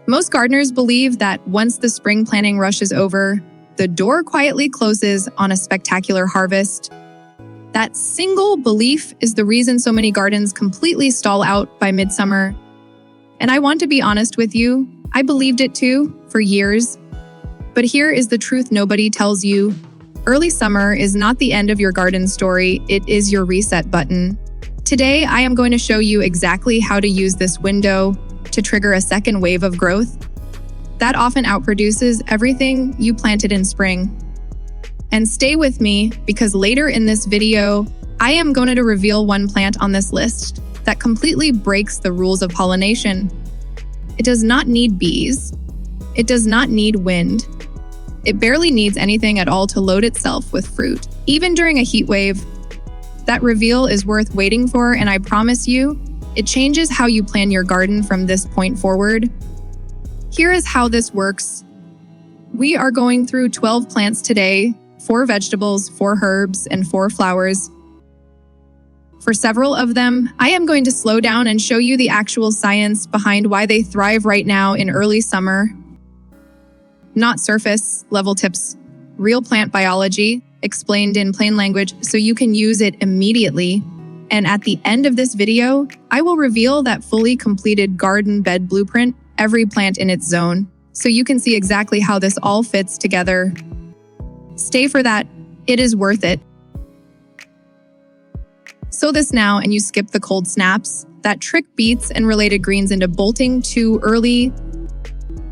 Most gardeners believe that once the spring planting rush is over, the door quietly closes on a spectacular harvest. That single belief is the reason so many gardens completely stall out by midsummer. And I want to be honest with you, I believed it too, for years. But here is the truth nobody tells you. Early summer is not the end of your garden story, it is your reset button. Today, I am going to show you exactly how to use this window to trigger a second wave of growth that often outproduces everything you planted in spring. And stay with me, because later in this video, I am going to reveal one plant on this list that completely breaks the rules of pollination. It does not need bees. It does not need wind. It barely needs anything at all to load itself with fruit, even during a heat wave. That reveal is worth waiting for, and I promise you, it changes how you plan your garden from this point forward. Here is how this works. We are going through 12 plants today, 4 vegetables, 4 herbs, and 4 flowers. For several of them, I am going to slow down and show you the actual science behind why they thrive right now in early summer. Not surface level tips, real plant biology, explained in plain language so you can use it immediately. And at the end of this video, I will reveal that fully completed garden bed blueprint, every plant in its zone, so you can see exactly how this all fits together. Stay for that, it is worth it. Sow this now and you skip the cold snaps that trick beets and related greens into bolting too early.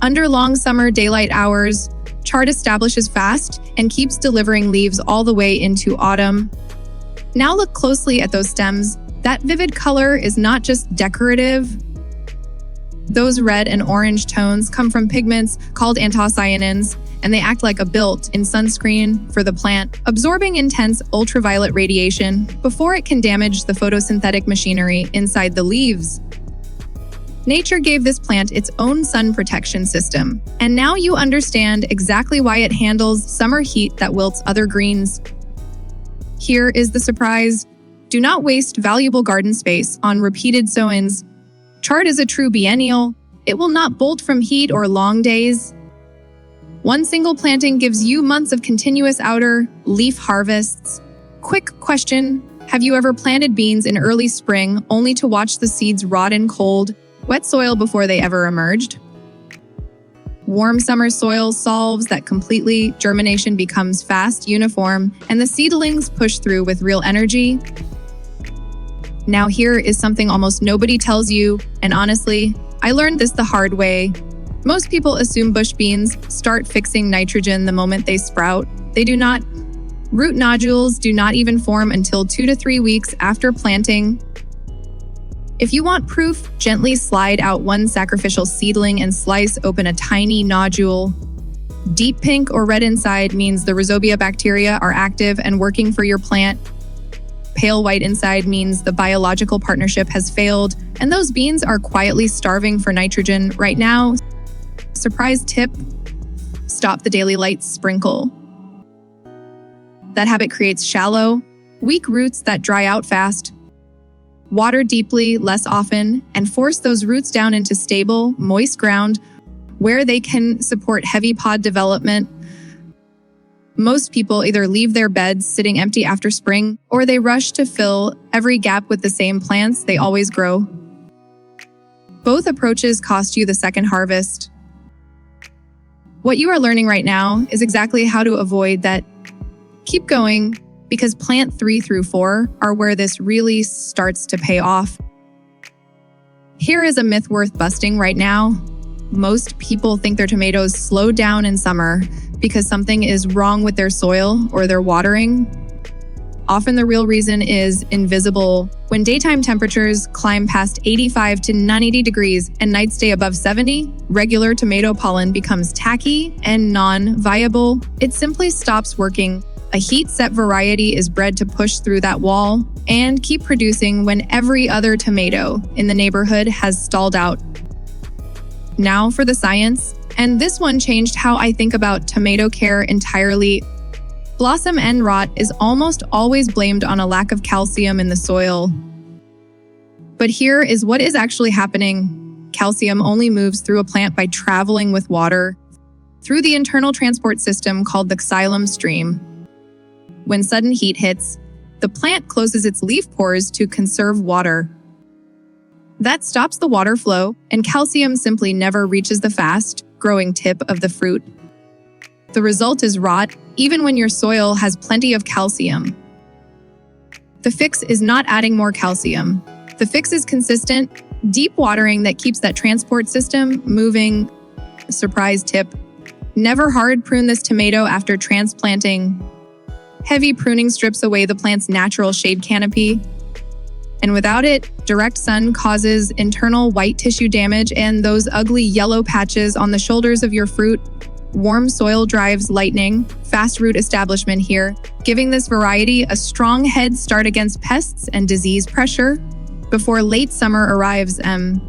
Under long summer daylight hours, Chard establishes fast and keeps delivering leaves all the way into autumn. Now look closely at those stems. That vivid color is not just decorative. Those red and orange tones come from pigments called anthocyanins, and they act like a built-in sunscreen for the plant, absorbing intense ultraviolet radiation before it can damage the photosynthetic machinery inside the leaves. Nature gave this plant its own sun protection system, and now you understand exactly why it handles summer heat that wilts other greens. Here is the surprise. Do not waste valuable garden space on repeated sow-ins. Chard is a true biennial. It will not bolt from heat or long days. One single planting gives you months of continuous outer leaf harvests. Quick question, have you ever planted beans in early spring only to watch the seeds rot in cold, wet soil before they ever emerged? Warm summer soil solves that completely. Germination becomes fast, uniform, and the seedlings push through with real energy. Now here is something almost nobody tells you, and honestly, I learned this the hard way. Most people assume bush beans start fixing nitrogen the moment they sprout. They do not. Root nodules do not even form until 2 to 3 weeks after planting. If you want proof, gently slide out one sacrificial seedling and slice open a tiny nodule. Deep pink or red inside means the rhizobia bacteria are active and working for your plant. Pale white inside means the biological partnership has failed, and those beans are quietly starving for nitrogen right now. Surprise tip, stop the daily light sprinkle. That habit creates shallow, weak roots that dry out fast. Water deeply, less often, and force those roots down into stable, moist ground where they can support heavy pod development. Most people either leave their beds sitting empty after spring, or they rush to fill every gap with the same plants they always grow. Both approaches cost you the second harvest. What you are learning right now is exactly how to avoid that. Keep going, because plant 3 through 4 are where this really starts to pay off. Here is a myth worth busting right now. Most people think their tomatoes slow down in summer because something is wrong with their soil or their watering. Often the real reason is invisible. When daytime temperatures climb past 85 to 90 degrees and nights stay above 70, regular tomato pollen becomes tacky and non-viable. It simply stops working. A heat-set variety is bred to push through that wall and keep producing when every other tomato in the neighborhood has stalled out. Now for the science, and this one changed how I think about tomato care entirely. Blossom end rot is almost always blamed on a lack of calcium in the soil. But here is what is actually happening. Calcium only moves through a plant by traveling with water through the internal transport system called the xylem stream. When sudden heat hits, the plant closes its leaf pores to conserve water. That stops the water flow, and calcium simply never reaches the fast-growing tip of the fruit. The result is rot, even when your soil has plenty of calcium. The fix is not adding more calcium. The fix is consistent, deep watering that keeps that transport system moving. Surprise tip: never hard prune this tomato after transplanting. Heavy pruning strips away the plant's natural shade canopy. And without it, direct sun causes internal white tissue damage and those ugly yellow patches on the shoulders of your fruit. Warm soil drives lightning, fast root establishment here, giving this variety a strong head start against pests and disease pressure before late summer arrives. And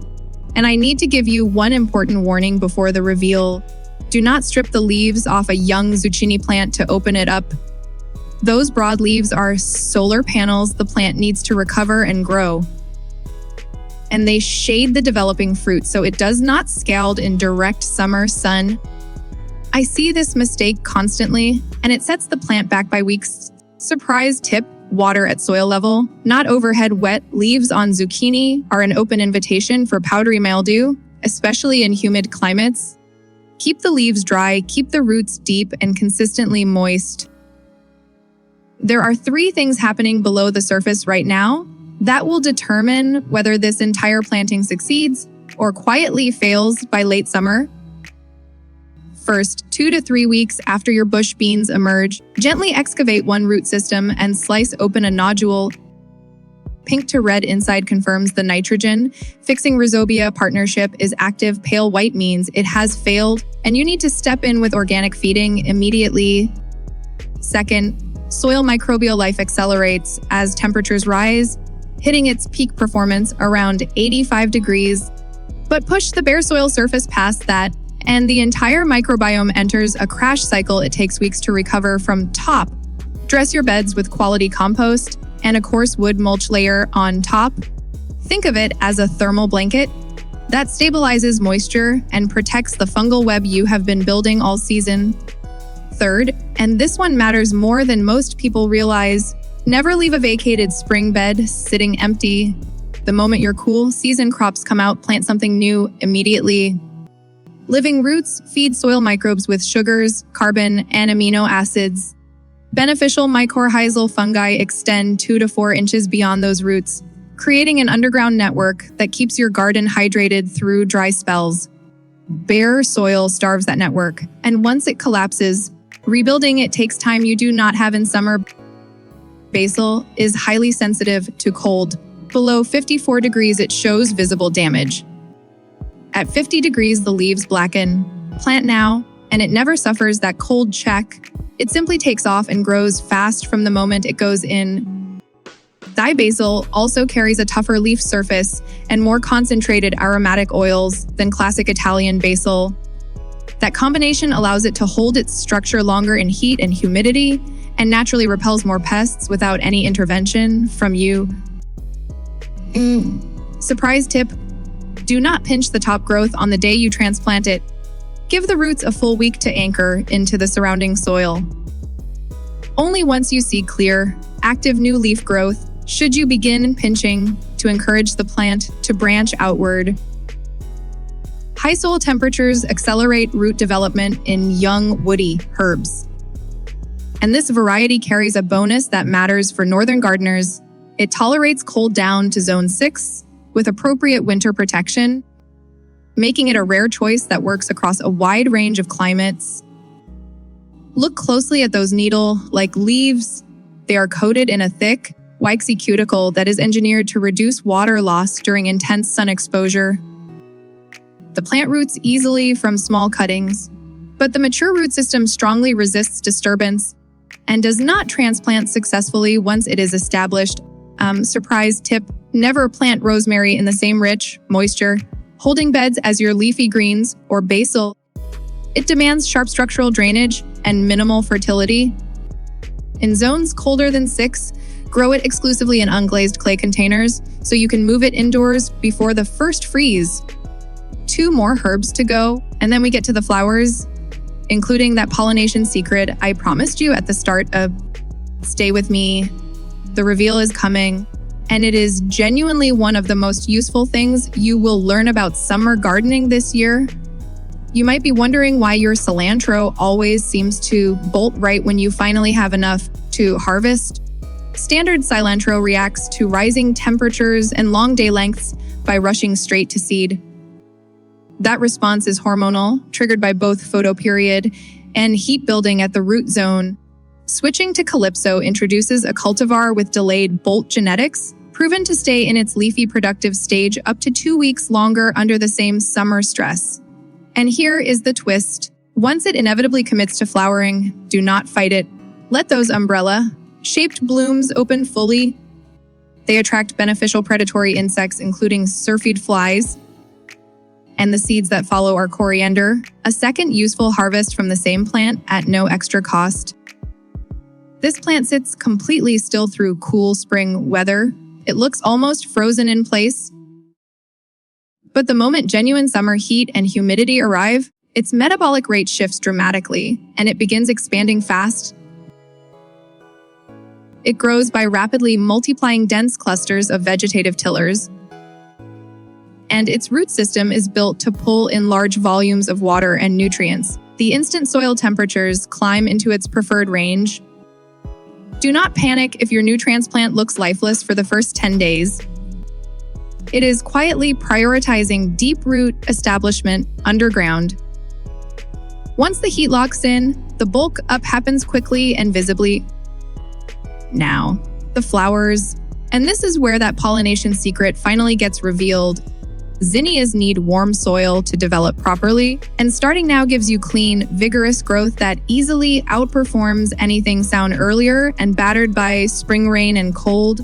I need to give you one important warning before the reveal. Do not strip the leaves off a young zucchini plant to open it up. Those broad leaves are solar panels the plant needs to recover and grow. And they shade the developing fruit so it does not scald in direct summer sun. I see this mistake constantly, and it sets the plant back by weeks. Surprise tip: water at soil level, not overhead. Wet leaves on zucchini are an open invitation for powdery mildew, especially in humid climates. Keep the leaves dry, keep the roots deep and consistently moist. There are 3 things happening below the surface right now that will determine whether this entire planting succeeds or quietly fails by late summer. First, 2 to 3 weeks after your bush beans emerge, gently excavate one root system and slice open a nodule. Pink to red inside confirms the nitrogen. Fixing rhizobia partnership is active. Pale white means it has failed, and you need to step in with organic feeding immediately. Second, soil microbial life accelerates as temperatures rise, hitting its peak performance around 85 degrees. But push the bare soil surface past that, and the entire microbiome enters a crash cycle. It takes weeks to recover from top. Dress your beds with quality compost and a coarse wood mulch layer on top. Think of it as a thermal blanket that stabilizes moisture and protects the fungal web you have been building all season. Third, and this one matters more than most people realize, never leave a vacated spring bed sitting empty. The moment your cool season crops come out, plant something new immediately. Living roots feed soil microbes with sugars, carbon, and amino acids. Beneficial mycorrhizal fungi extend 2 to 4 inches beyond those roots, creating an underground network that keeps your garden hydrated through dry spells. Bare soil starves that network, and once it collapses, rebuilding it takes time you do not have in summer. Basil is highly sensitive to cold. Below 54 degrees, it shows visible damage. At 50 degrees, the leaves blacken. Plant now, and it never suffers that cold check. It simply takes off and grows fast from the moment it goes in. Thai basil also carries a tougher leaf surface and more concentrated aromatic oils than classic Italian basil. That combination allows it to hold its structure longer in heat and humidity and naturally repels more pests without any intervention from you. Surprise tip: do not pinch the top growth on the day you transplant it. Give the roots a full week to anchor into the surrounding soil. Only once you see clear, active new leaf growth should you begin pinching to encourage the plant to branch outward. High soil temperatures accelerate root development in young woody herbs. And this variety carries a bonus that matters for northern gardeners. It tolerates cold down to zone 6 with appropriate winter protection, making it a rare choice that works across a wide range of climates. Look closely at those needle-like leaves. They are coated in a thick, waxy cuticle that is engineered to reduce water loss during intense sun exposure. The plant roots easily from small cuttings, but the mature root system strongly resists disturbance and does not transplant successfully once it is established. Surprise tip: never plant rosemary in the same rich, moisture holding beds as your leafy greens or basil. It demands sharp structural drainage and minimal fertility. In zones colder than 6, grow it exclusively in unglazed clay containers so you can move it indoors before the first freeze. 2 more herbs to go, and then we get to the flowers, including that pollination secret I promised you at the start of Stay With Me. The reveal is coming, and it is genuinely one of the most useful things you will learn about summer gardening this year. You might be wondering why your cilantro always seems to bolt right when you finally have enough to harvest. Standard cilantro reacts to rising temperatures and long day lengths by rushing straight to seed. That response is hormonal, triggered by both photoperiod and heat building at the root zone. Switching to Calypso introduces a cultivar with delayed bolt genetics, proven to stay in its leafy productive stage up to 2 weeks longer under the same summer stress. And here is the twist. Once it inevitably commits to flowering, do not fight it. Let those umbrella-shaped blooms open fully. They attract beneficial predatory insects, including syrphid flies. And the seeds that follow are coriander, a second useful harvest from the same plant at no extra cost. This plant sits completely still through cool spring weather. It looks almost frozen in place. But the moment genuine summer heat and humidity arrive, its metabolic rate shifts dramatically, and it begins expanding fast. It grows by rapidly multiplying dense clusters of vegetative tillers, and its root system is built to pull in large volumes of water and nutrients. The instant soil temperatures climb into its preferred range. Do not panic if your new transplant looks lifeless for the first 10 days. It is quietly prioritizing deep root establishment underground. Once the heat locks in, the bulk up happens quickly and visibly. Now, the flowers. And this is where that pollination secret finally gets revealed. Zinnias need warm soil to develop properly, and starting now gives you clean, vigorous growth that easily outperforms anything sown earlier and battered by spring rain and cold.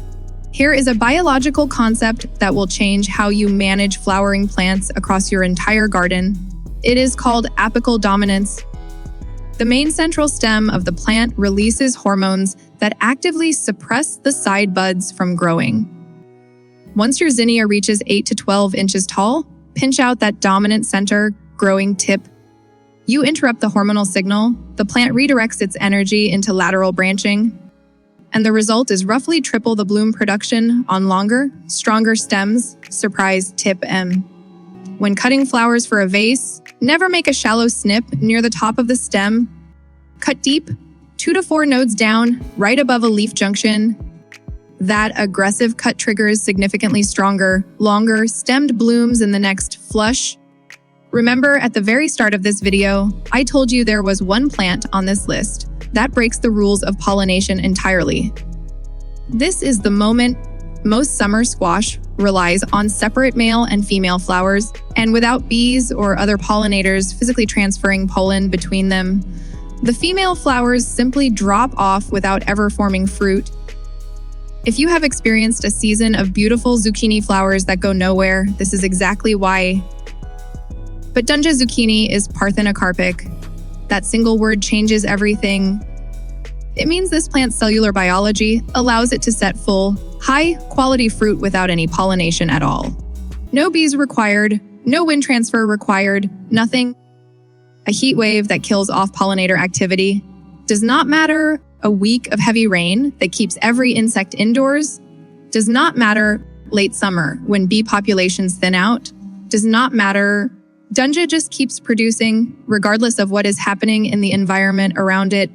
Here is a biological concept that will change how you manage flowering plants across your entire garden. It is called apical dominance. The main central stem of the plant releases hormones that actively suppress the side buds from growing. Once your zinnia reaches 8 to 12 inches tall, pinch out that dominant center growing tip. You interrupt the hormonal signal, the plant redirects its energy into lateral branching, and the result is roughly triple the bloom production on longer, stronger stems. Surprise tip M. When cutting flowers for a vase, never make a shallow snip near the top of the stem. Cut deep, 2 to 4 nodes down, right above a leaf junction. That aggressive cut triggers significantly stronger, longer stemmed blooms in the next flush. Remember, at the very start of this video, I told you there was one plant on this list that breaks the rules of pollination entirely. This is the moment. Most summer squash relies on separate male and female flowers, and without bees or other pollinators physically transferring pollen between them, the female flowers simply drop off without ever forming fruit. If you have experienced a season of beautiful zucchini flowers that go nowhere, this is exactly why. But Dunja zucchini is Parthenocarpic. That single word changes everything. It means this plant's cellular biology allows it to set full, high-quality fruit without any pollination at all. No bees required, no wind transfer required, nothing. A heat wave that kills off pollinator activity. Does not matter a week of heavy rain that keeps every insect indoors. Does not matter late summer when bee populations thin out. Does not matter. Dunja just keeps producing regardless of what is happening in the environment around it.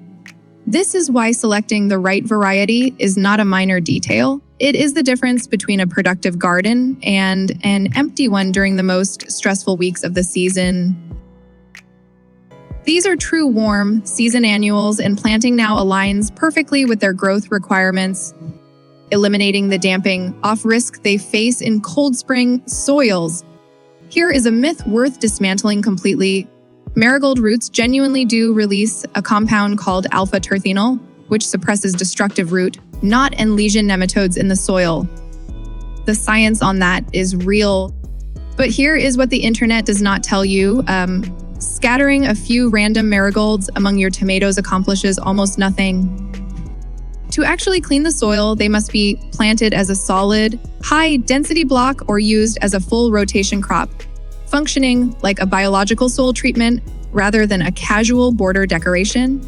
This is why selecting the right variety is not a minor detail. It is the difference between a productive garden and an empty one during the most stressful weeks of the season. These are true warm, season annuals, and planting now aligns perfectly with their growth requirements, eliminating the damping off risk they face in cold spring soils. Here is a myth worth dismantling completely. Marigold roots genuinely do release a compound called alpha-terphenol, which suppresses destructive root, knot, and lesion nematodes in the soil. The science on that is real. But here is what the internet does not tell you. Scattering a few random marigolds among your tomatoes accomplishes almost nothing. To actually clean the soil, they must be planted as a solid, high-density block or used as a full rotation crop. functioning like a biological soil treatment rather than a casual border decoration.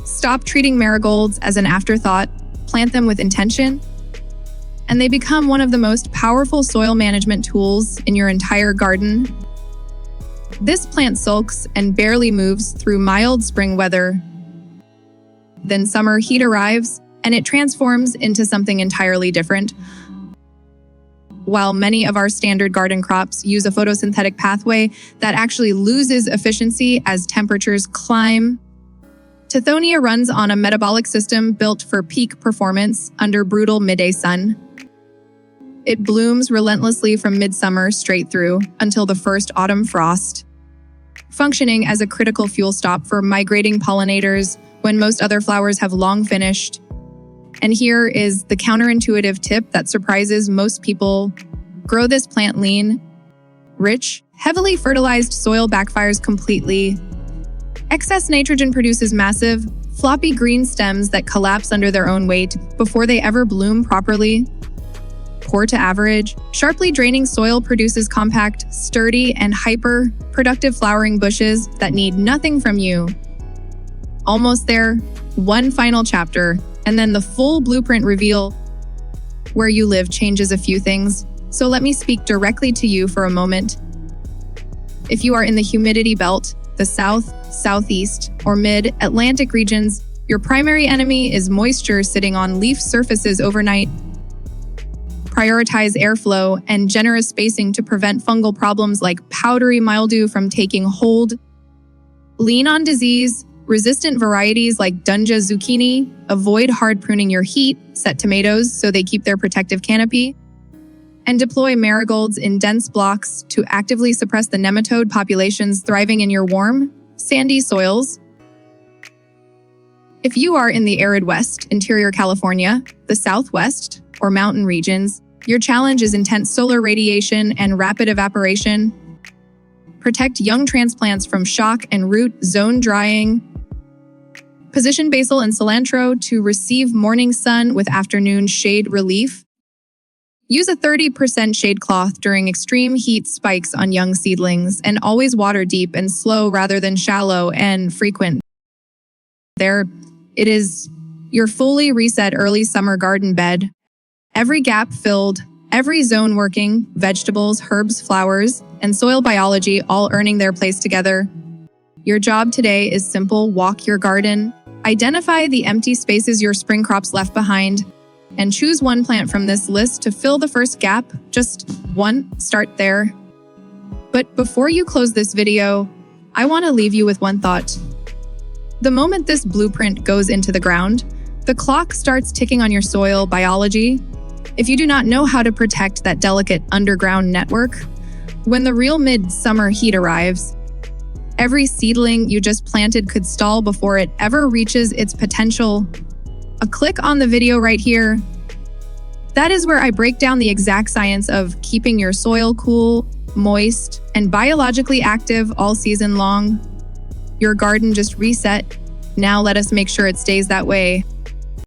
Stop treating marigolds as an afterthought, plant them with intention, and they become one of the most powerful soil management tools in your entire garden. This plant sulks and barely moves through mild spring weather. Then summer heat arrives, and it transforms into something entirely different. While many of our standard garden crops use a photosynthetic pathway that actually loses efficiency as temperatures climb, Tithonia runs on a metabolic system built for peak performance under brutal midday sun. It blooms relentlessly from midsummer straight through until the first autumn frost, functioning as a critical fuel stop for migrating pollinators when most other flowers have long finished. And here is the counterintuitive tip that surprises most people. Grow this plant lean. Rich, heavily fertilized soil backfires completely. Excess nitrogen produces massive, floppy green stems that collapse under their own weight before they ever bloom properly. Poor to average, sharply draining soil produces compact, sturdy, and hyper-productive flowering bushes that need nothing from you. Almost there, one final chapter, and then the full blueprint reveal. Where you live changes a few things, so let me speak directly to you for a moment. If you are in the humidity belt, the south, southeast, or mid-Atlantic regions, your primary enemy is moisture sitting on leaf surfaces overnight. Prioritize airflow and generous spacing to prevent fungal problems like powdery mildew from taking hold. Lean on disease-resistant varieties like Dunja zucchini. Avoid hard pruning your heat-set tomatoes so they keep their protective canopy. And deploy marigolds in dense blocks to actively suppress the nematode populations thriving in your warm, sandy soils. If you are in the arid West, interior California, the Southwest, or mountain regions, your challenge is intense solar radiation and rapid evaporation. Protect young transplants from shock and root zone drying. Position basil and cilantro to receive morning sun with afternoon shade relief. Use a 30% shade cloth during extreme heat spikes on young seedlings, and always water deep and slow rather than shallow and frequent. There it is, your fully reset early summer garden bed. Every gap filled, every zone working, vegetables, herbs, flowers, and soil biology all earning their place together. Your job today is simple: walk your garden, identify the empty spaces your spring crops left behind, and choose one plant from this list to fill the first gap. Just one, start there. But before you close this video, I want to leave you with one thought. The moment this blueprint goes into the ground, the clock starts ticking on your soil biology. If you do not know how to protect that delicate underground network, when the real mid-summer heat arrives, every seedling you just planted could stall before it ever reaches its potential. A click on the video right here. That is where I break down the exact science of keeping your soil cool, moist, and biologically active all season long. Your garden just reset. Now let us make sure it stays that way.